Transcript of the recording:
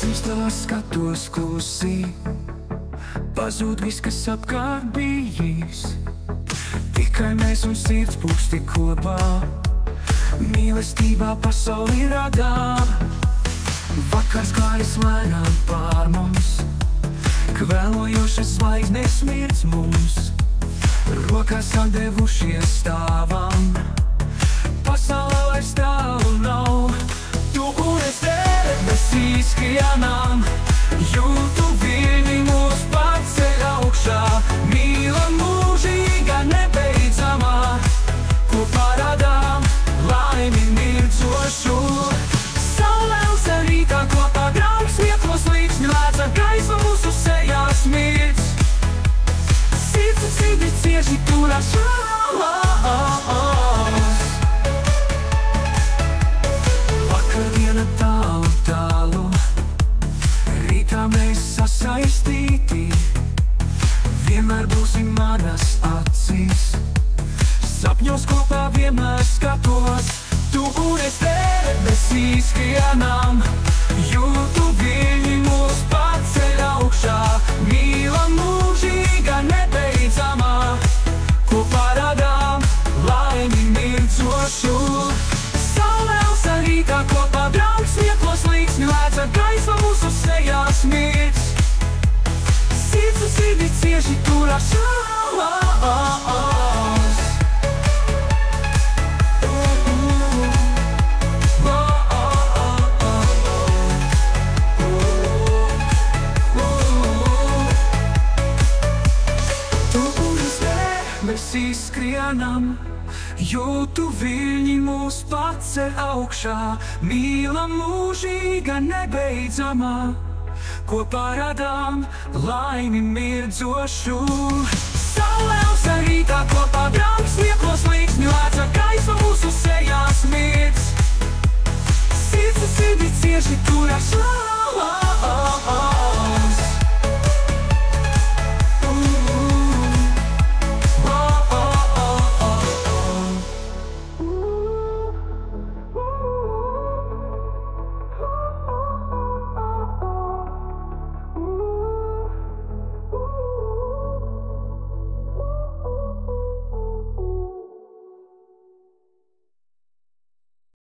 Acīs tās skatos klusī, pazūd viss, kas apkārt bijis. Tikai mēs un sirds pūksti kopā, mīlestībā pasauli radām. Vakars klājas lēnām pār mums, kvēlojošas zvaigznes smirdz mums. Rokās atdevušies stāvam, pasaulē vairs tālu nav. Tu un es debesīs skrienam, jūtu viļņi mūs paceļ augšā. Mīla mūžīga nebeidzamā, kopā radām laimi mirdzošu. Saulēls rītā kopā draugs vieklos līksmi lēca, gaisma mūsu sejās mirdz. Sirds un sirdi cieši turās. Vakardiena tālu, tālu, rītā mēs sasaistīti. Vienmēr būsim manas acīs, sapņos kopā vienmēr skatos. Tu un es debesīs skrienam, jūtu viļņi mūs paceļ augšā. Mīla mūžīga nebeidzamā, kopā radām laimi mirdzošu. Saulēls rītā kopā draugs vieklos līksmi lēca, gaisma mūsu sejās mirdz. Sirds un sirdi cieši turās. Mēs izskrienam, jūtu viļņi mūs paceļ augšā. Mīla mūžīga nebeidzamā, kopā radām laimi mirdzošu. Saulēls rītā kopā draugs vieklos līksmi lēca, gaisma mūsu sejās mirdz. Sirds un sirdi cieši turās.